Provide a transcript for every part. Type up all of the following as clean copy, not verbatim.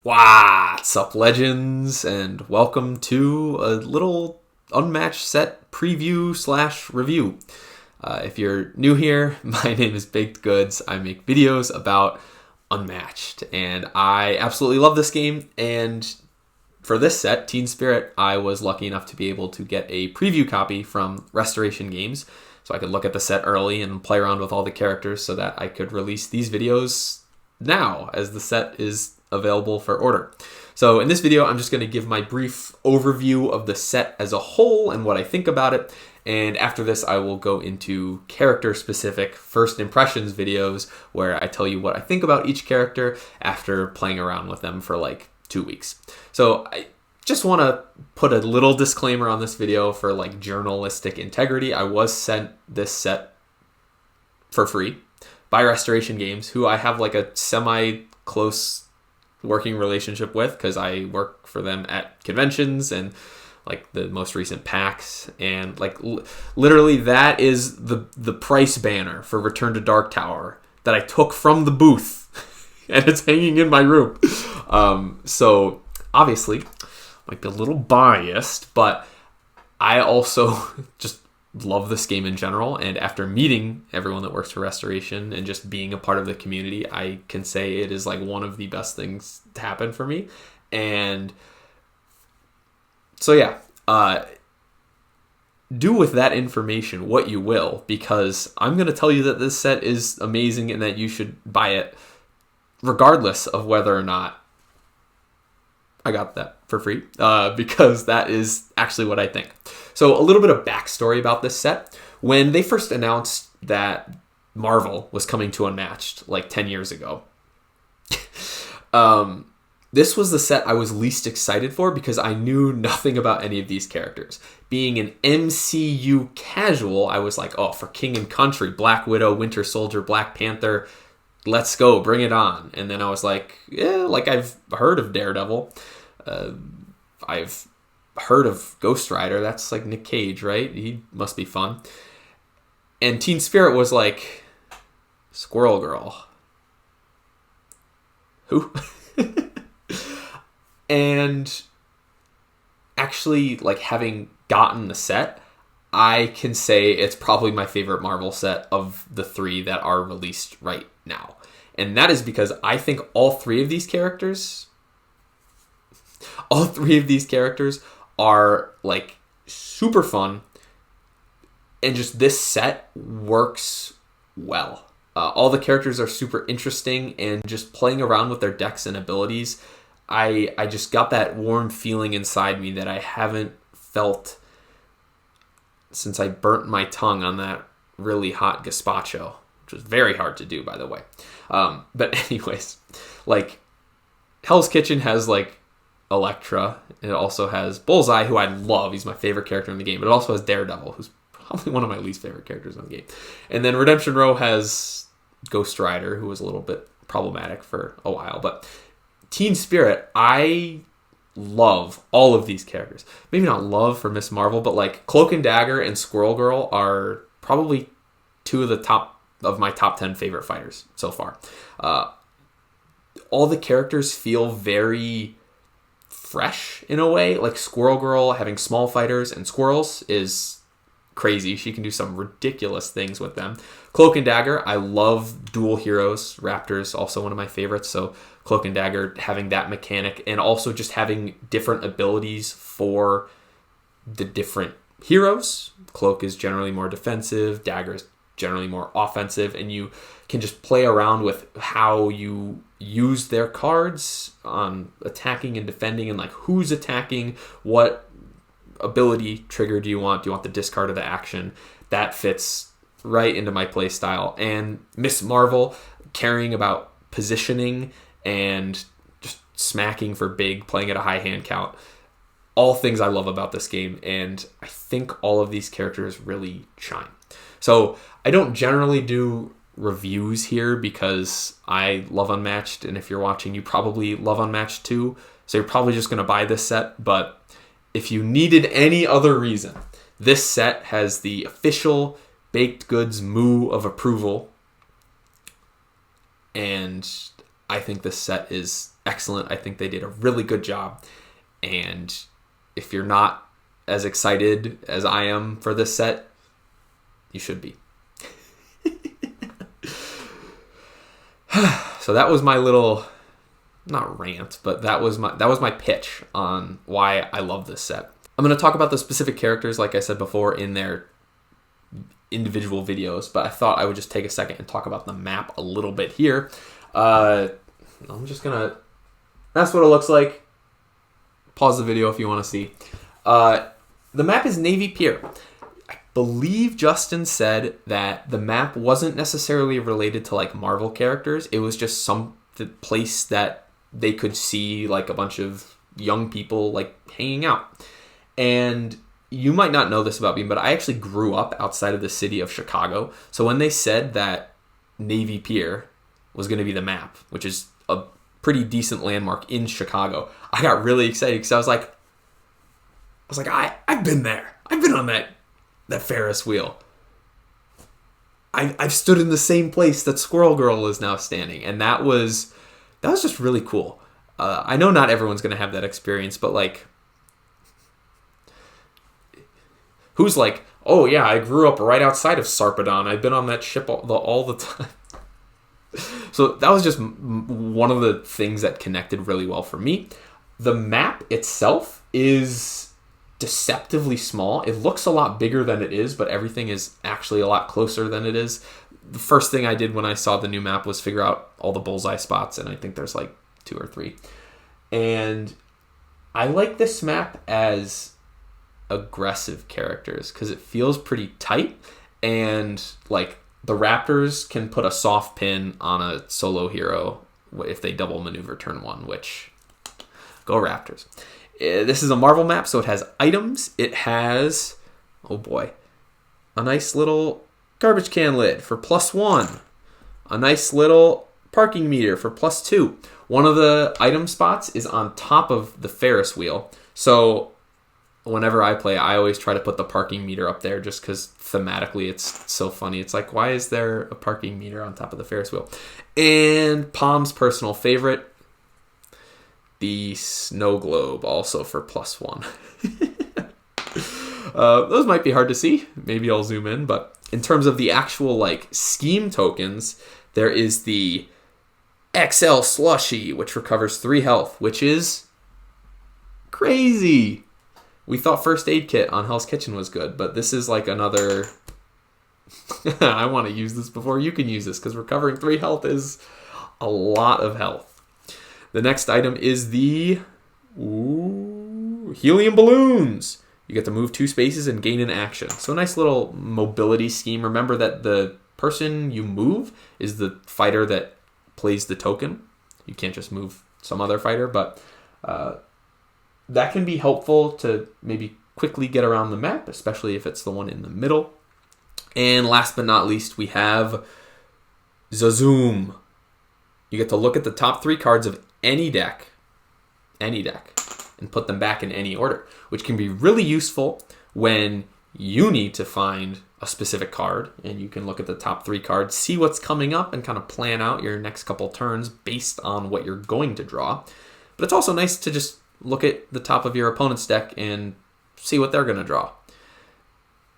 What's up, legends, and welcome to a little Unmatched set preview slash review. If you're new here, my name is Baked Goods. I make videos about Unmatched, and I absolutely love this game. And for this set, Teen Spirit, I was lucky enough to be able to get a preview copy from Restoration Games, so I could look at the set early and play around with all the characters so that I could release these videos now as the set is available for order. So in this video, I'm just going to give my brief overview of the set as a whole and what I think about it. And after this, I will go into character-specific first impressions videos where I tell you what I think about each character after playing around with them for like 2 weeks. So I just want to put a little disclaimer on this video for like journalistic integrity. I was sent this set for free by Restoration Games, who I have like a semi-close working relationship with because I work for them at conventions and like the most recent PAX, and like literally that is the price banner for Return to Dark Tower that I took from the booth and it's hanging in my room. So obviously might be a little biased, but I also just love this game in general, and after meeting everyone that works for Restoration and just being a part of the community, I can say it is like one of the best things to happen for me. And so yeah, do with that information what you will, because I'm going to tell you that this set is amazing and that you should buy it regardless of whether or not I got that for free, because that is actually what I think. So a little bit of backstory about this set. When they first announced that Marvel was coming to Unmatched like 10 years ago, this was the set I was least excited for because I knew nothing about any of these characters. Being an MCU casual, I was like, oh, for King and Country, Black Widow, Winter Soldier, Black Panther, let's go, bring it on. And then I was like, yeah, like I've heard of Daredevil. I've heard of Ghost Rider. That's like Nick Cage, right? He must be fun. And Teen Spirit was like, Squirrel Girl. Who? And actually, like, having gotten the set, I can say it's probably my favorite Marvel set of the three that are released right now. And that is because I think all three of these characters are like super fun, and just this set works well. All the characters are super interesting, and just playing around with their decks and abilities, I just got that warm feeling inside me that I haven't felt since I burnt my tongue on that really hot gazpacho, which was very hard to do, by the way. But anyways, like Hell's Kitchen has like Elektra. It also has Bullseye, who I love. He's my favorite character in the game. But it also has Daredevil, who's probably one of my least favorite characters in the game. And then Redemption Row has Ghost Rider, who was a little bit problematic for a while. But Teen Spirit, I love all of these characters. Maybe not love for Miss Marvel, but like Cloak and Dagger and Squirrel Girl are probably two of my top 10 favorite fighters so far. All the characters feel very fresh in a way. Like Squirrel Girl having small fighters and squirrels is crazy. She can do some ridiculous things with them. Cloak and Dagger, I love dual heroes. Raptor's also one of my favorites. So Cloak and Dagger having that mechanic, and also just having different abilities for the different heroes. Cloak is generally more defensive. Dagger is generally more offensive, and you can just play around with how you use their cards on attacking and defending, and like who's attacking, what ability trigger do you want? Do you want the discard of the action? That fits right into my play style. And Miss Marvel caring about positioning and just smacking for big, playing at a high hand count. All things I love about this game, and I think all of these characters really shine. So I don't generally do reviews here because I love Unmatched, and if you're watching, you probably love Unmatched too, so you're probably just going to buy this set. But if you needed any other reason, this set has the official Baked Goods moo of approval, and I think this set is excellent. I think they did a really good job. And if you're not as excited as I am for this set, you should be. So that was my little, not rant, but that was my pitch on why I love this set. I'm going to talk about the specific characters, like I said before, in their individual videos, but I thought I would just take a second and talk about the map a little bit here. I'm just going to, that's what it looks like. Pause the video if you want to see. The map is Navy Pier. I believe Justin said that the map wasn't necessarily related to like Marvel characters. It was just some place that they could see like a bunch of young people like hanging out. And you might not know this about me, but I actually grew up outside of the city of Chicago. So when they said that Navy Pier was going to be the map, which is a pretty decent landmark in Chicago, I got really excited because I was like, I've been there. I've been on that Ferris wheel. I've stood in the same place that Squirrel Girl is now standing, and that was just really cool. I know not everyone's going to have that experience, but like, who's like, oh yeah, I grew up right outside of Sarpedon. I've been on that ship all the time. So that was just one of the things that connected really well for me. The map itself is deceptively small. It looks a lot bigger than it is, but everything is actually a lot closer than it is. The first thing I did when I saw the new map was figure out all the bullseye spots, and I think there's like 2 or 3. And I like this map as aggressive characters because it feels pretty tight, and like the Raptors can put a soft pin on a solo hero if they double maneuver turn 1, which go Raptors. This is a Marvel map, so it has items. It has, oh boy, a nice little garbage can lid for +1, a nice little parking meter for +2. One of the item spots is on top of the Ferris wheel, so whenever I play, I always try to put the parking meter up there just because thematically it's so funny. It's like, why is there a parking meter on top of the Ferris wheel? And Palm's personal favorite, the snow globe, also for +1. Those might be hard to see. Maybe I'll zoom in. But in terms of the actual like scheme tokens, there is the XL Slushy, which recovers 3 health, which is crazy. We thought First Aid Kit on Hell's Kitchen was good, but this is like another... I want to use this before you can use this, because recovering 3 health is a lot of health. The next item is the helium balloons. You get to move 2 spaces and gain an action. So a nice little mobility scheme. Remember that the person you move is the fighter that plays the token. You can't just move some other fighter, but that can be helpful to maybe quickly get around the map, especially if it's the one in the middle. And last but not least, we have Zazoom. You get to look at the top 3 cards of any deck, and put them back in any order, which can be really useful when you need to find a specific card, and you can look at the top 3 cards, see what's coming up, and kind of plan out your next couple turns based on what you're going to draw. But it's also nice to just look at the top of your opponent's deck and see what they're going to draw.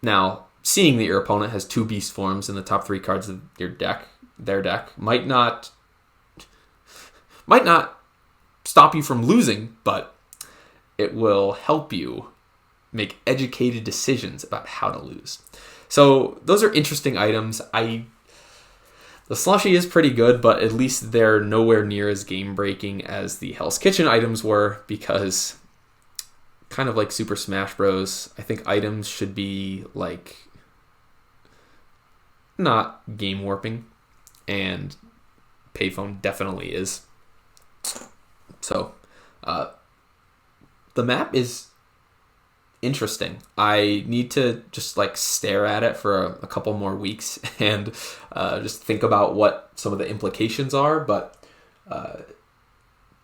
Now, seeing that your opponent has 2 beast forms in the top 3 cards of their deck, might not stop you from losing, but it will help you make educated decisions about how to lose. So those are interesting items. The Slushy is pretty good, but at least they're nowhere near as game-breaking as the Hell's Kitchen items were, because kind of like Super Smash Bros., I think items should be like not game-warping, and Payphone definitely is. So, the map is interesting. I need to just like stare at it for a couple more weeks and just think about what some of the implications are, but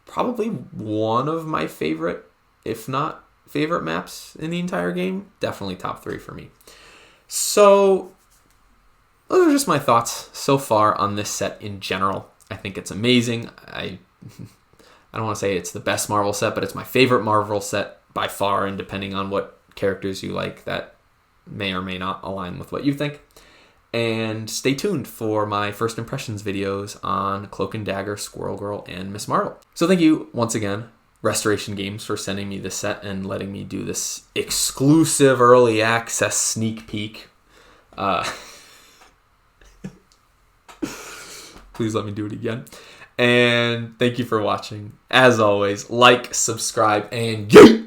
probably one of my favorite, if not favorite maps in the entire game. Definitely top 3 for me. So those are just my thoughts so far on this set in general. I think it's amazing. I don't want to say it's the best Marvel set, but it's my favorite Marvel set by far, and depending on what characters you like, that may or may not align with what you think. And stay tuned for my first impressions videos on Cloak and Dagger, Squirrel Girl, and Miss Marvel. So thank you once again, Restoration Games, for sending me this set and letting me do this exclusive early access sneak peek. Please let me do it again. And thank you for watching. As always, like, subscribe, and yay!